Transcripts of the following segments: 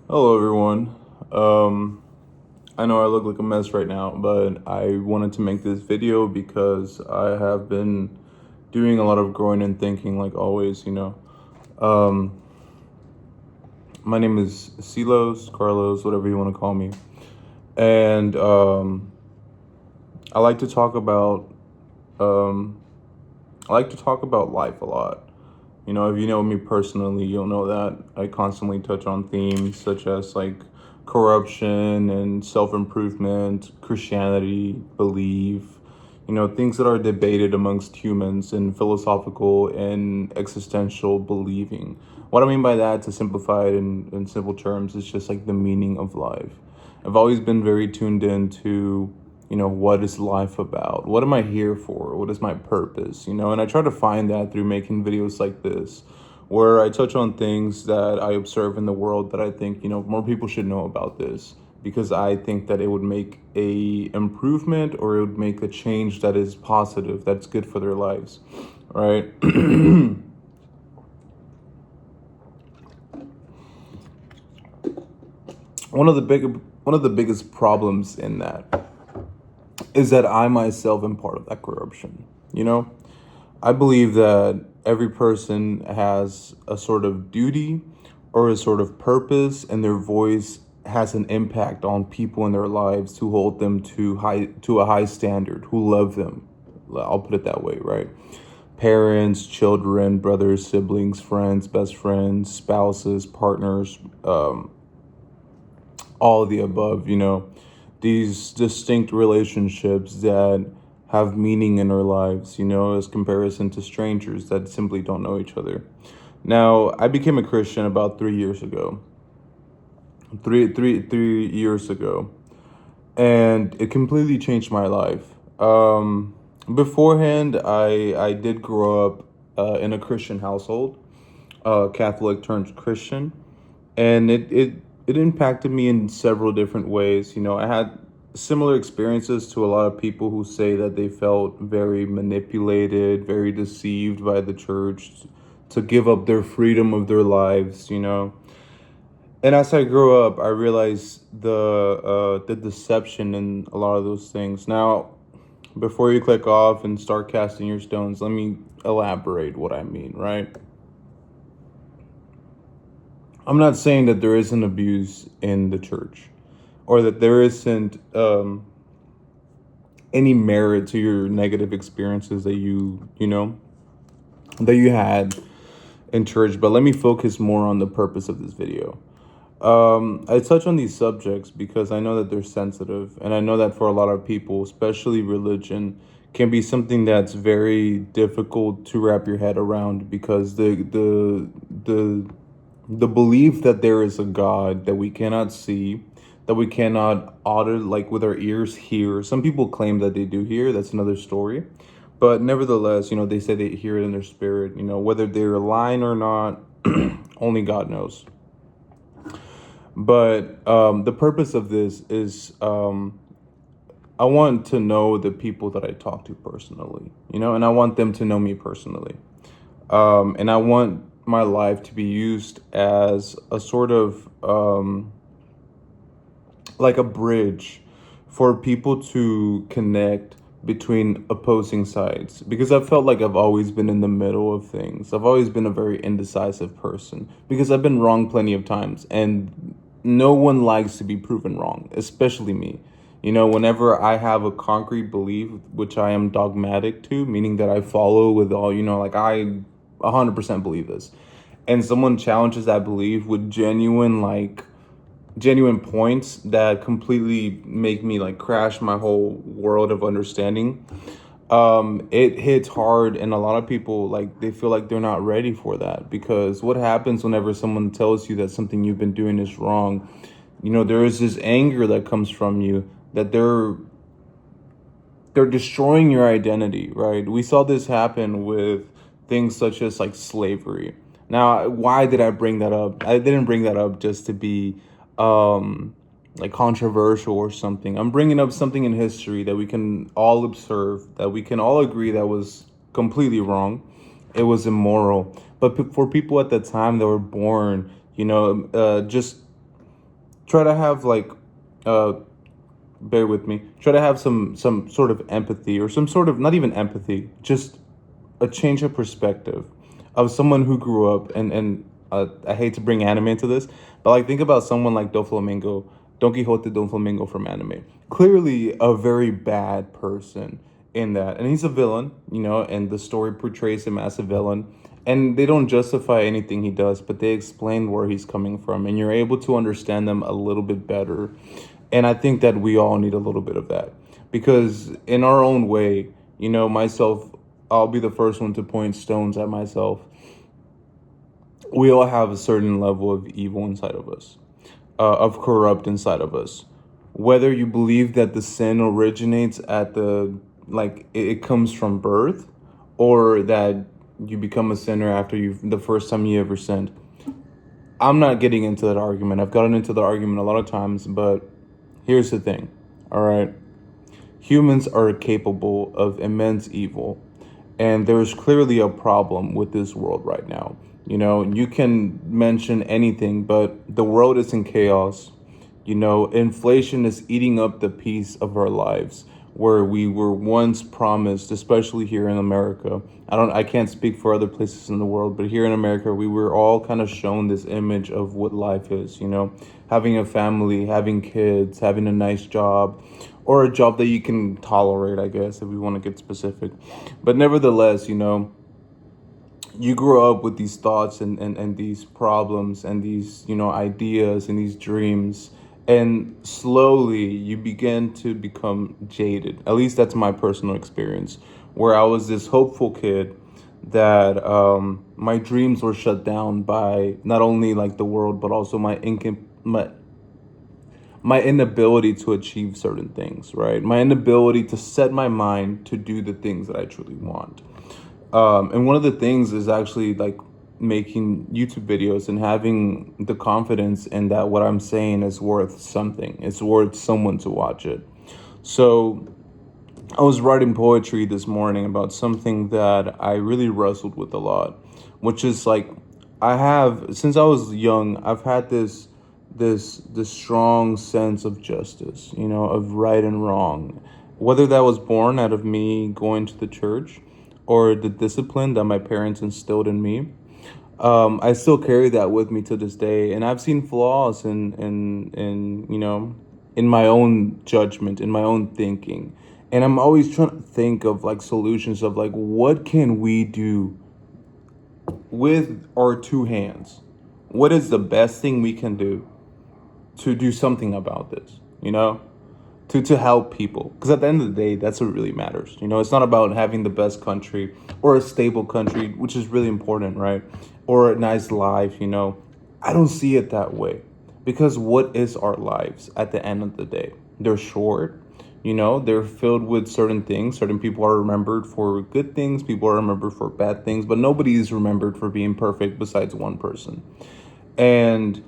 Hello, everyone. Um, I know I look like a mess right now, but I wanted to make this video because I have been doing a lot of growing and thinking, like always. Um, my name is Silos, Carlos, whatever you want to call me. And I like to talk about um, I like to talk about life a lot. If you know me personally, you'll know that I constantly touch on themes such as like corruption and self improvement, Christianity, belief, things that are debated amongst humans in philosophical and existential believing. What I mean by that, to simplify it in simple terms, is just like the meaning of life. I've always been very tuned into what is life about? What am I here for? What is my purpose? And I try to find that through making videos like this, where I touch on things that I observe in the world that I think, more people should know about this, because I think that it would make a improvement, or it would make a change that is positive, that's good for their lives, right? One of the biggest problems in that is that I myself am part of that corruption. You know, I believe that every person has a sort of duty or a sort of purpose, and their voice has an impact on people in their lives to hold them to a high standard, who love them. I'll put it that way, right? Parents, children, brothers, siblings, friends, best friends, spouses, partners, all of the above, these distinct relationships that have meaning in our lives, as comparison to strangers that simply don't know each other. Now, I became a Christian about 3 years ago. 3 years ago. And it completely changed my life. Beforehand, I did grow up in a Christian household, Catholic turned Christian, and it impacted me in several different ways. I had similar experiences to a lot of people who say that they felt very manipulated, very deceived by the church to give up their freedom of their lives. And as I grew up, I realized the deception in a lot of those things. Now, before you click off and start casting your stones, let me elaborate what I mean, right? I'm not saying that there isn't abuse in the church, or that there isn't any merit to your negative experiences that you had in church. But let me focus more on the purpose of this video. I touch on these subjects because I know that they're sensitive, and I know that for a lot of people, especially religion, can be something that's very difficult to wrap your head around, because the belief that there is a God that we cannot see, that we cannot audit, like with our ears, hear. Some people claim that they do hear. That's another story. But nevertheless, they say they hear it in their spirit. Whether they're lying or not, only God knows. But the purpose of this is, I want to know the people that I talk to personally, and I want them to know me personally. And I want my life to be used as a sort of like a bridge for people to connect between opposing sides, because I felt like I've always been in the middle of things. I've always been a very indecisive person because I've been wrong plenty of times, and no one likes to be proven wrong, especially me. Whenever I have a concrete belief, which I am dogmatic to, meaning that I follow with all, like I 100% believe this, and someone challenges that belief with genuine points that completely make me like crash my whole world of understanding, it hits hard. And a lot of people, like, they feel like they're not ready for that, because what happens whenever someone tells you that something you've been doing is wrong, there is this anger that comes from you, that they're destroying your identity, right? We saw this happen with things such as like slavery. Now, why did I bring that up? I didn't bring that up just to be like controversial or something. I'm bringing up something in history that we can all observe, that we can all agree that was completely wrong. It was immoral. But for people at the time that were born, just try to have like, uh, bear with me. Try to have some sort of empathy, or some sort of, not even empathy, just a change of perspective of someone who grew up, and I hate to bring anime into this, but like think about someone like Doflamingo, Don Quixote Doflamingo from anime. Clearly a very bad person in that, and he's a villain, and the story portrays him as a villain. And they don't justify anything he does, but they explain where he's coming from, and you're able to understand them a little bit better. And I think that we all need a little bit of that, because in our own way, myself, I'll be the first one to point stones at myself. We all have a certain level of evil inside of us, of corrupt inside of us. Whether you believe that the sin originates at the, like, it comes from birth, or that you become a sinner after the first time you ever sinned. I'm not getting into that argument. I've gotten into the argument a lot of times, but here's the thing. All right. Humans are capable of immense evil, and there's clearly a problem with this world right now. You can mention anything, but the world is in chaos. Inflation is eating up the piece of our lives where we were once promised, especially here in America. I can't speak for other places in the world, but here in America, we were all kind of shown this image of what life is, having a family, having kids, having a nice job, or a job that you can tolerate, I guess, if we want to get specific. But nevertheless, you grow up with these thoughts, and these problems, and these, ideas, and these dreams, and slowly you begin to become jaded. At least that's my personal experience, where I was this hopeful kid that, my dreams were shut down by not only like the world, but also my inability to achieve certain things, right? My inability to set my mind to do the things that I truly want. And one of the things is actually like making YouTube videos and having the confidence in that what I'm saying is worth something. It's worth someone to watch it. So I was writing poetry this morning about something that I really wrestled with a lot, which is like, since I was young, I've had this strong sense of justice, of right and wrong. Whether that was born out of me going to the church, or the discipline that my parents instilled in me, I still carry that with me to this day. And I've seen flaws in my own judgment, in my own thinking. And I'm always trying to think of like solutions of like, what can we do with our two hands? What is the best thing we can do to do something about this, to help people? Because at the end of the day, that's what really matters. It's not about having the best country, or a stable country, which is really important, right? Or a nice life. I don't see it that way, because what is our lives at the end of the day? They're short. They're filled with certain things. Certain people are remembered for good things, people are remembered for bad things, but nobody is remembered for being perfect besides one person. And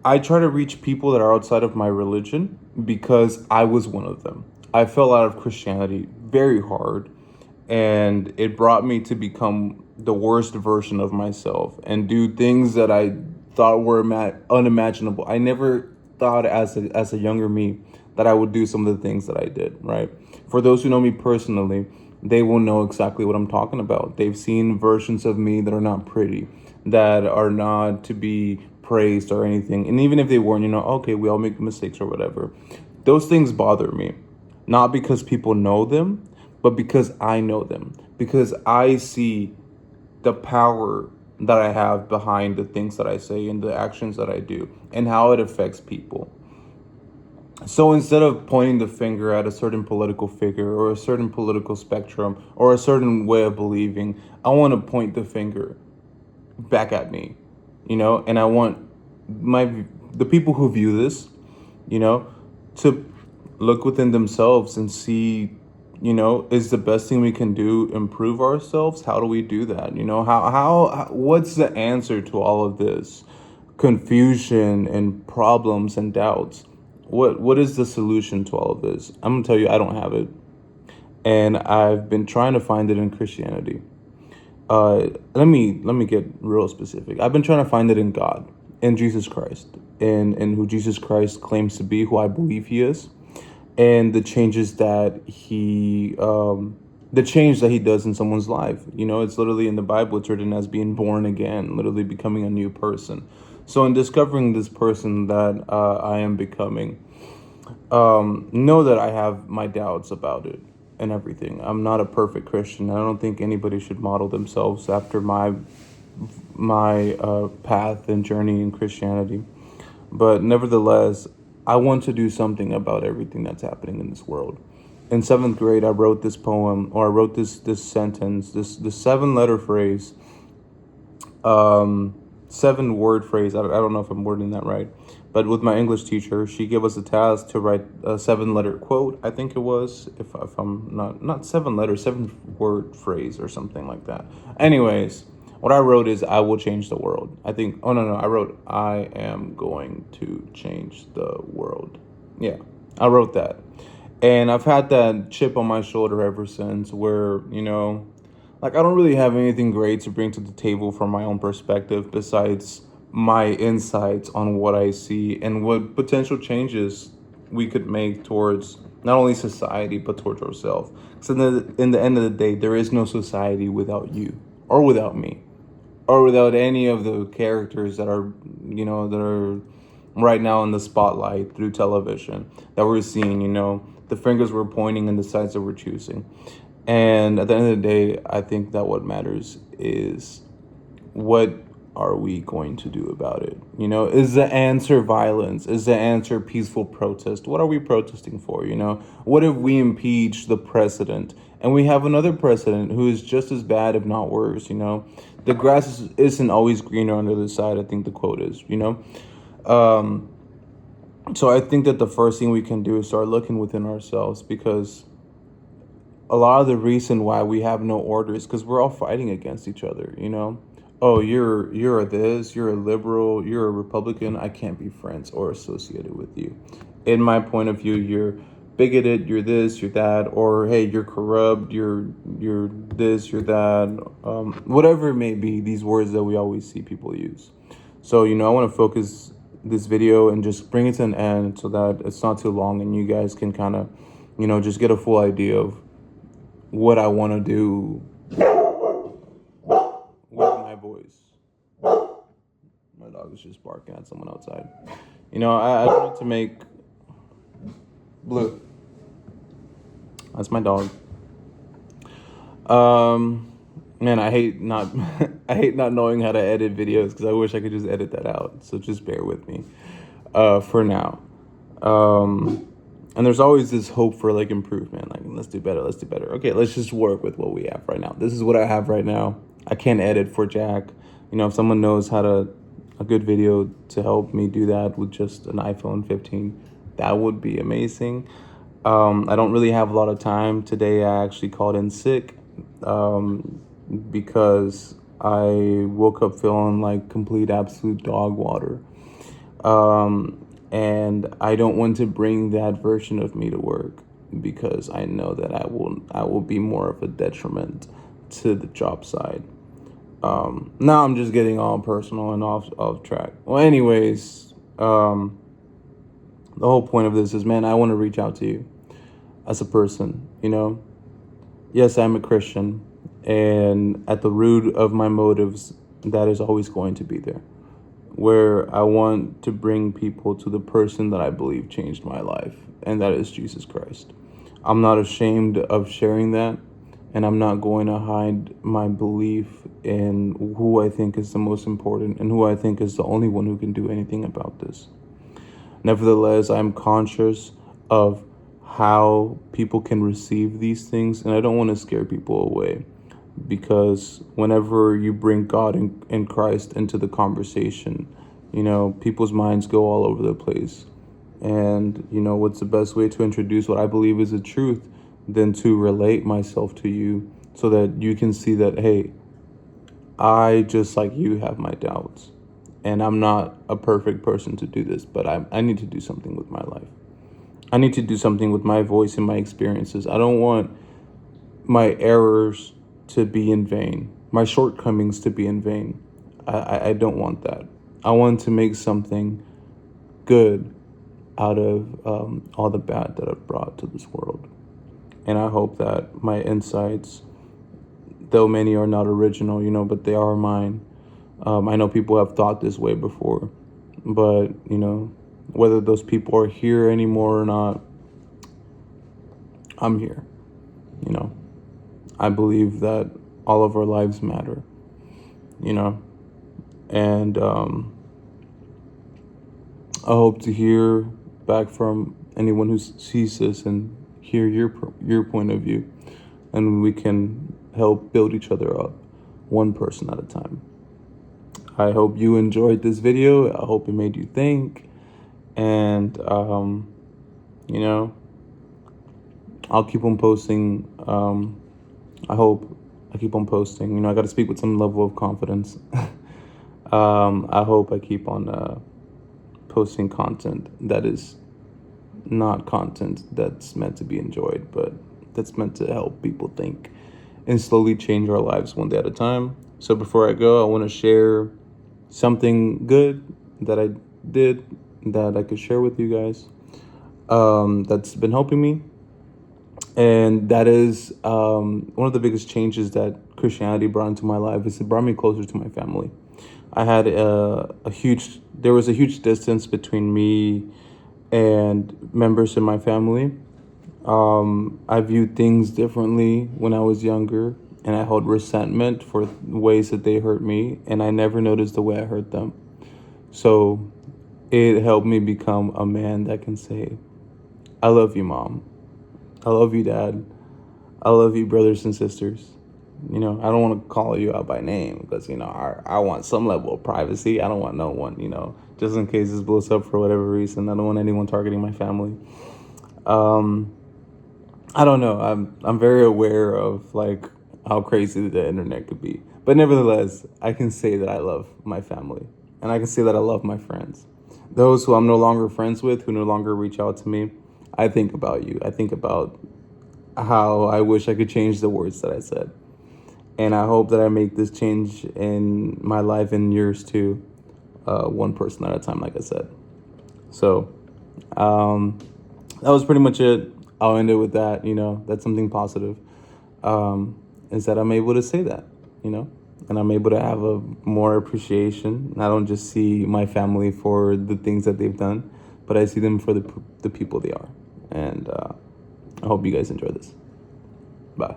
I try to reach people that are outside of my religion, because I was one of them. I fell out of Christianity very hard, and it brought me to become the worst version of myself and do things that I thought were unimaginable. I never thought as a younger me that I would do some of the things that I did, right? For those who know me personally, they will know exactly what I'm talking about. They've seen versions of me that are not pretty, that are not to be praised or anything. And even if they weren't, okay, we all make mistakes or whatever. Those things bother me. Not because people know them, but because I know them. Because I see the power that I have behind the things that I say and the actions that I do, and how it affects people. So instead of pointing the finger at a certain political figure, or a certain political spectrum, or a certain way of believing, I want to point the finger back at me, and I want the people who view this, to look within themselves and see, is the best thing we can do improve ourselves? How do we do that? What's the answer to all of this confusion and problems and doubts? What is the solution to all of this? I'm gonna tell you, I don't have it, and I've been trying to find it in Christianity. Let me get real specific. I've been trying to find it in God, in Jesus Christ. in who Jesus Christ claims to be, who I believe he is, and the changes that the change that he does in someone's life. It's literally in the Bible, it's written as being born again, literally becoming a new person. So in discovering this person that I am becoming, know that I have my doubts about it and everything. I'm not a perfect Christian. I don't think anybody should model themselves after my path and journey in Christianity. But nevertheless, I want to do something about everything that's happening in this world. In seventh grade, I wrote this poem, or I wrote this sentence, this 7-letter phrase, 7-word phrase. I don't know if I'm wording that right, but with my English teacher, she gave us a task to write a 7-letter quote. I think it was, if I'm not 7 letter, 7-word phrase or something like that. Anyways, what I wrote is, I will change the world. I think, oh no, I wrote, I am going to change the world. Yeah, I wrote that. And I've had that chip on my shoulder ever since, where, like, I don't really have anything great to bring to the table from my own perspective besides my insights on what I see and what potential changes we could make towards not only society, but towards ourselves. So in the end of the day, there is no society without you or without me, or without any of the characters that are, that are right now in the spotlight through television that we're seeing, the fingers we're pointing and the sides that we're choosing. And at the end of the day, I think that what matters is, what are we going to do about it? Is the answer violence? Is the answer peaceful protest? What are we protesting for? What if we impeach the president and we have another president who is just as bad, if not worse? The grass isn't always greener on the other side, I think the quote is. So I think that the first thing we can do is start looking within ourselves, because a lot of the reason why we have no order is because we're all fighting against each other. Oh, you're a this, you're a liberal, you're a Republican, I can't be friends or associated with you. In my point of view, you're bigoted, you're this, you're that, or hey, you're corrupt, you're this, you're that, whatever it may be, these words that we always see people use. So, I want to focus this video and just bring it to an end so that it's not too long and you guys can kind of, just get a full idea of what I want to do with my voice. My dog is just barking at someone outside. I wanted to make Blue. That's my dog. Man, I hate not I hate not knowing how to edit videos, because I wish I could just edit that out. So just bear with me for now. And there's always this hope for like improvement. Like, let's do better. Okay, let's just work with what we have right now. This is what I have right now. I can't edit for Jack. If someone knows a good video to help me do that with just an iPhone 15, that would be amazing. I don't really have a lot of time. Today I actually called in sick because I woke up feeling like complete absolute dog water. And I don't want to bring that version of me to work, because I know that I will be more of a detriment to the job side. Now I'm just getting all personal and off track. Well, anyways, the whole point of this is, man, I want to reach out to you as a person. Yes, I'm a Christian, and at the root of my motives, that is always going to be there, where I want to bring people to the person that I believe changed my life, and that is Jesus Christ. I'm not ashamed of sharing that, and I'm not going to hide my belief in who I think is the most important and who I think is the only one who can do anything about this. Nevertheless, I'm conscious of how people can receive these things, and I don't want to scare people away, because whenever you bring God and Christ into the conversation, people's minds go all over the place. And, what's the best way to introduce what I believe is the truth than to relate myself to you, so that you can see that, hey, I, just like you, have my doubts. And I'm not a perfect person to do this, but I need to do something with my life. I need to do something with my voice and my experiences. I don't want my errors to be in vain, my shortcomings to be in vain. I don't want that. I want to make something good out of all the bad that I've brought to this world. And I hope that my insights, though many are not original, but they are mine. I know people have thought this way before, but, whether those people are here anymore or not, I'm here. I believe that all of our lives matter, and I hope to hear back from anyone who sees this and hear your point of view, and we can help build each other up, one person at a time. I hope you enjoyed this video. I hope it made you think, and I'll keep on posting. I hope I keep on posting. I got to speak with some level of confidence. I hope I keep on posting content that is not content that's meant to be enjoyed, but that's meant to help people think and slowly change our lives one day at a time. So before I go, I want to share something good that I did that I could share with you guys, that's been helping me. And that is one of the biggest changes that Christianity brought into my life is it brought me closer to my family. I had there was a huge distance between me and members in my family. I viewed things differently when I was younger, and I held resentment for ways that they hurt me, and I never noticed the way I hurt them. So it helped me become a man that can say, I love you, Mom. I love you, Dad. I love you, brothers and sisters. I don't want to call you out by name because, I want some level of privacy. I don't want no one, just in case this blows up for whatever reason. I don't want anyone targeting my family. I don't know. I'm very aware of how crazy the internet could be. But nevertheless, I can say that I love my family, and I can say that I love my friends. Those who I'm no longer friends with, who no longer reach out to me, I think about you. I think about how I wish I could change the words that I said. And I hope that I make this change in my life and yours too, one person at a time, like I said. So that was pretty much it. I'll end it with that. That's something positive, is that I'm able to say that, and I'm able to have a more appreciation. And I don't just see my family for the things that they've done, but I see them for the people they are. And I hope you guys enjoy this. Bye.